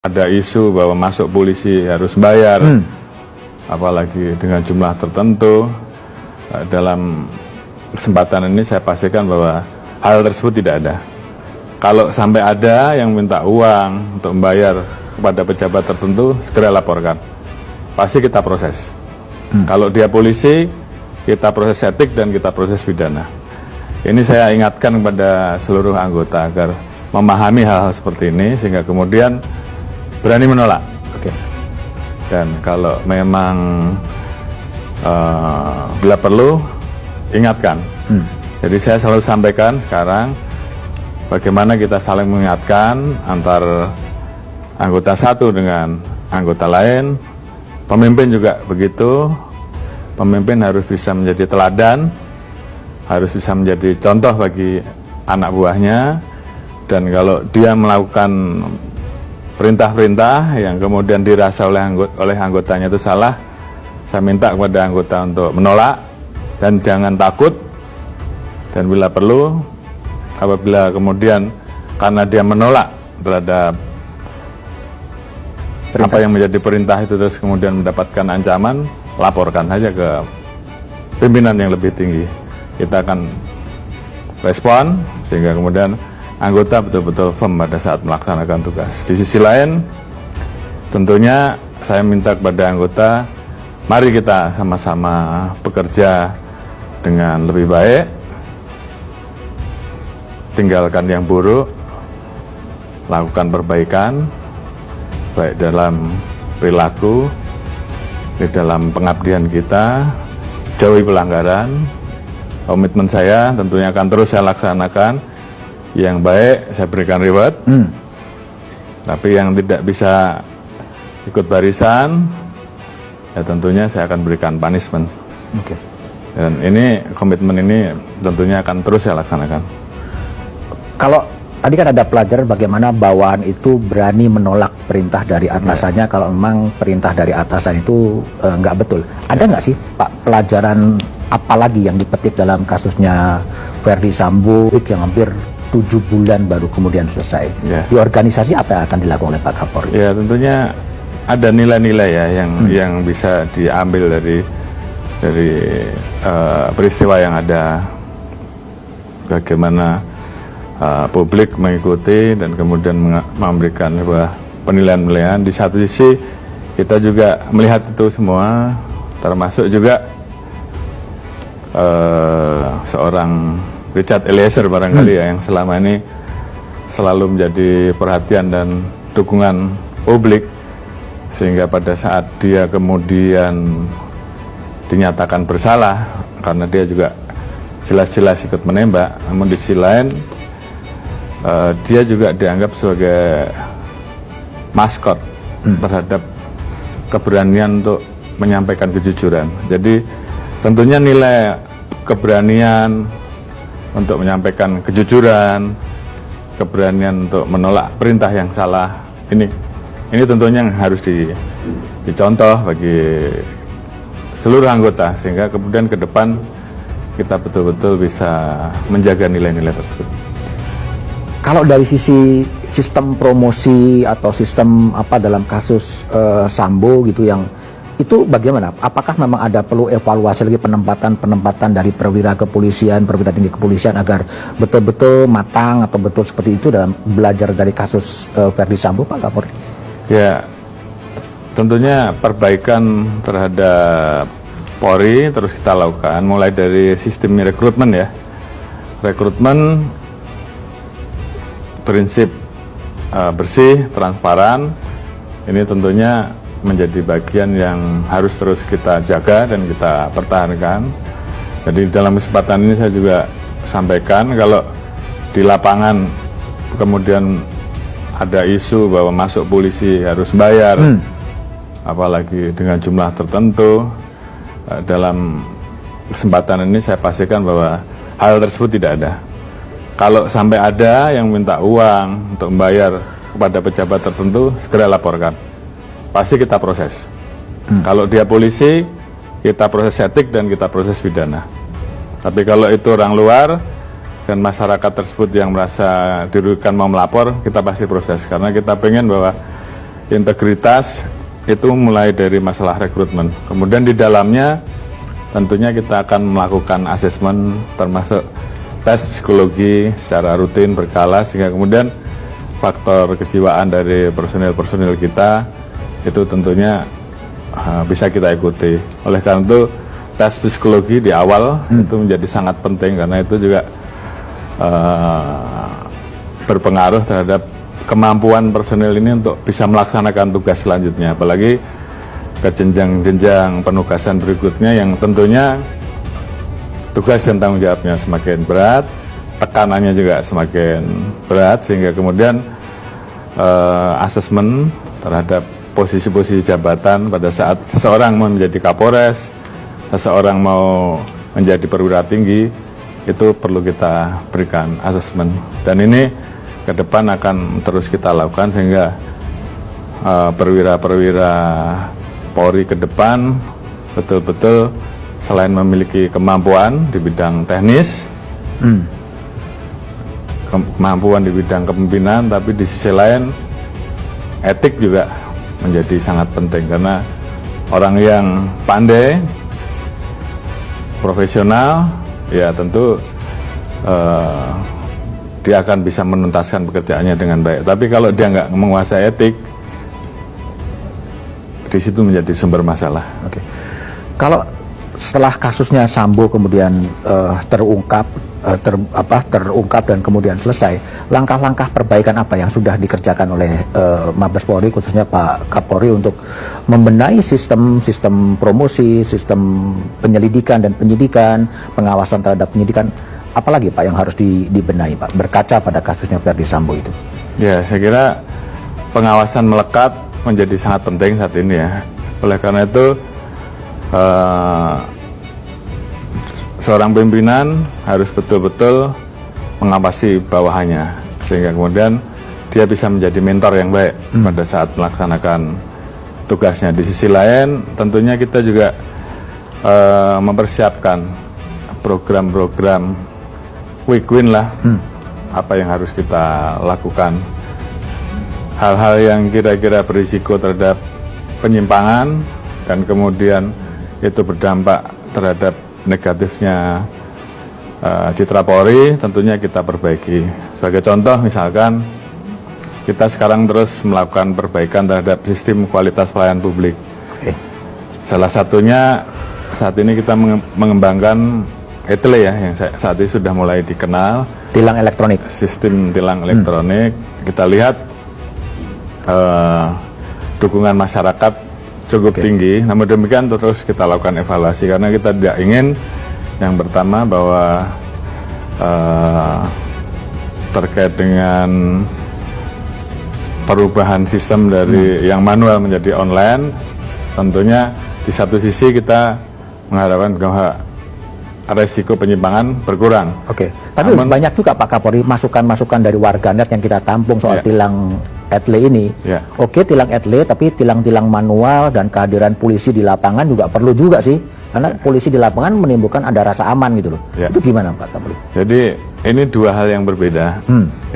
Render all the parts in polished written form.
Ada isu bahwa masuk polisi harus bayar, apalagi dengan jumlah tertentu. Dalam kesempatan ini saya pastikan bahwa hal tersebut tidak ada. Kalau sampai ada yang minta uang untuk membayar kepada pejabat tertentu, segera laporkan. Pasti kita proses. Kalau dia polisi, kita proses etik dan kita proses pidana. Ini saya ingatkan kepada seluruh anggota agar memahami hal-hal seperti ini, sehingga kemudian berani menolak. Dan kalau memang bila perlu, ingatkan. Jadi saya selalu sampaikan sekarang, bagaimana kita saling mengingatkan antar anggota satu dengan anggota lain. Pemimpin juga begitu. Pemimpin harus bisa menjadi teladan, harus bisa menjadi contoh bagi anak buahnya. Dan kalau dia melakukan perintah-perintah yang kemudian dirasa oleh anggotanya itu salah, saya minta kepada anggota untuk menolak dan jangan takut. Dan bila perlu, apabila kemudian karena dia menolak terhadap perintah, apa yang menjadi perintah itu terus kemudian mendapatkan ancaman, laporkan saja ke pimpinan yang lebih tinggi. Kita akan respon sehingga kemudian anggota betul-betul firm pada saat melaksanakan tugas. Di sisi lain, tentunya saya minta kepada anggota, mari kita sama-sama bekerja dengan lebih baik, tinggalkan yang buruk, lakukan perbaikan, baik dalam perilaku, di dalam pengabdian kita, jauhi pelanggaran. Komitmen saya tentunya akan terus saya laksanakan. Yang baik saya berikan reward, tapi yang tidak bisa ikut barisan, ya tentunya saya akan berikan punishment. Dan ini komitmen ini tentunya akan terus saya laksanakan. Kalau tadi kan ada pelajaran bagaimana bawahan itu berani menolak perintah dari atasannya kalau memang perintah dari atasan itu nggak betul. Ada nggak sih Pak pelajaran apalagi yang dipetik dalam kasusnya Ferdy Sambo yang hampir 7 bulan baru kemudian selesai? Di organisasi apa yang akan dilakukan oleh Pak Kapolri? Ya tentunya ada nilai-nilai ya yang bisa diambil dari peristiwa yang ada. Bagaimana publik mengikuti dan kemudian memberikan penilaian-penilaian. Di satu sisi kita juga melihat itu semua, termasuk juga seorang Richard Eliezer barangkali ya, yang selama ini selalu menjadi perhatian dan dukungan publik, sehingga pada saat dia kemudian dinyatakan bersalah karena dia juga jelas-jelas ikut menembak, namun di sisi lain dia juga dianggap sebagai maskot terhadap keberanian untuk menyampaikan kejujuran. Jadi tentunya nilai keberanian untuk menyampaikan kejujuran, keberanian untuk menolak perintah yang salah, ini tentunya yang harus dicontoh bagi seluruh anggota, sehingga kemudian ke depan kita betul-betul bisa menjaga nilai-nilai tersebut. Kalau dari sisi sistem promosi atau sistem apa dalam kasus Sambo gitu, yang itu bagaimana? Apakah memang ada perlu evaluasi lagi penempatan dari perwira kepolisian, perwira tinggi kepolisian agar betul-betul matang atau betul seperti itu dalam belajar dari kasus Ferdy Sambo, Pak Kapolri? Ya, tentunya perbaikan terhadap Polri terus kita lakukan, mulai dari sistem rekrutmen ya. Rekrutmen prinsip bersih, transparan, ini tentunya menjadi bagian yang harus terus kita jaga dan kita pertahankan. Jadi dalam kesempatan ini saya juga sampaikan, kalau di lapangan kemudian ada isu bahwa masuk polisi harus bayar, apalagi dengan jumlah tertentu, dalam kesempatan ini saya pastikan bahwa hal tersebut tidak ada. Kalau sampai ada yang minta uang untuk membayar kepada pejabat tertentu, segera laporkan. Pasti kita proses. Kalau dia polisi, kita proses etik dan kita proses pidana. Tapi kalau itu orang luar dan masyarakat tersebut yang merasa dirugikan mau melapor, kita pasti proses. Karena kita pengen bahwa integritas itu mulai dari masalah rekrutmen. Kemudian di dalamnya tentunya kita akan melakukan asesmen termasuk tes psikologi secara rutin berkala, sehingga kemudian faktor kejiwaan dari personil-personil kita itu tentunya bisa kita ikuti. Oleh karena itu tes psikologi di awal itu menjadi sangat penting, karena itu juga berpengaruh terhadap kemampuan personil ini untuk bisa melaksanakan tugas selanjutnya, apalagi ke jenjang-jenjang penugasan berikutnya yang tentunya tugas dan tanggung jawabnya semakin berat, tekanannya juga semakin berat, sehingga kemudian asesmen terhadap posisi-posisi jabatan pada saat seseorang mau menjadi Kapolres, seseorang mau menjadi perwira tinggi, itu perlu kita berikan asesmen, dan ini ke depan akan terus kita lakukan, sehingga perwira-perwira Polri ke depan betul-betul selain memiliki kemampuan di bidang teknis, kemampuan di bidang kepemimpinan, tapi di sisi lain etik juga menjadi sangat penting, karena orang yang pandai, profesional, ya tentu dia akan bisa menuntaskan pekerjaannya dengan baik. Tapi kalau dia nggak menguasai etik, di situ menjadi sumber masalah. Oke. Kalau setelah kasusnya Sambo kemudian terungkap dan kemudian selesai, langkah-langkah perbaikan apa yang sudah dikerjakan oleh Mabes Polri, khususnya Pak Kapolri, untuk membenahi sistem promosi, sistem penyelidikan dan penyidikan, pengawasan terhadap penyidikan, apalagi Pak yang harus dibenahi Pak, berkaca pada kasusnya Verdi Sambo itu? Ya, saya kira pengawasan melekat menjadi sangat penting saat ini ya. Oleh karena itu seorang pimpinan harus betul-betul mengawasi bawahannya, sehingga kemudian dia bisa menjadi mentor yang baik pada saat melaksanakan tugasnya. Di sisi lain tentunya kita juga mempersiapkan program-program quick win lah, apa yang harus kita lakukan. Hal-hal yang kira-kira berisiko terhadap penyimpangan dan kemudian itu berdampak terhadap negatifnya citra Polri, tentunya kita perbaiki. Sebagai contoh misalkan kita sekarang terus melakukan perbaikan terhadap sistem kualitas pelayanan publik. Salah satunya saat ini kita mengembangkan ETLE ya, yang saat ini sudah mulai dikenal, tilang elektronik, sistem tilang elektronik. Kita lihat dukungan masyarakat cukup tinggi. Namun demikian terus kita lakukan evaluasi, karena kita tidak ingin yang pertama bahwa terkait dengan perubahan sistem dari yang manual menjadi online, tentunya di satu sisi kita mengharapkan bahwa resiko penyimpangan berkurang. Oke. Tapi banyak juga Pak Kapolri masukan-masukan dari warganet yang kita tampung soal tilang ETLE ini. Oke, tilang ETLE, tapi tilang-tilang manual dan kehadiran polisi di lapangan juga perlu juga sih, karena polisi di lapangan menimbulkan ada rasa aman gitu loh. Itu gimana Pak Kapolri? Jadi ini dua hal yang berbeda.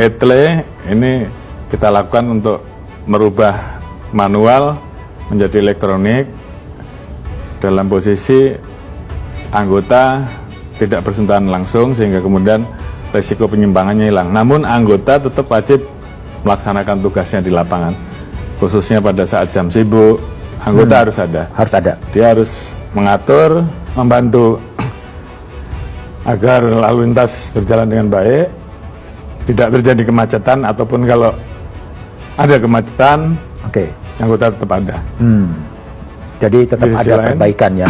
ETLE ini kita lakukan untuk merubah manual menjadi elektronik dalam posisi anggota tidak bersentuhan langsung, sehingga kemudian resiko penyimpangannya hilang. Namun anggota tetap wajib melaksanakan tugasnya di lapangan, khususnya pada saat jam sibuk. Anggota harus ada. Dia harus mengatur, membantu agar lalu lintas berjalan dengan baik, tidak terjadi kemacetan, ataupun kalau ada kemacetan, anggota tetap ada. Jadi tetap ada perbaikan ya.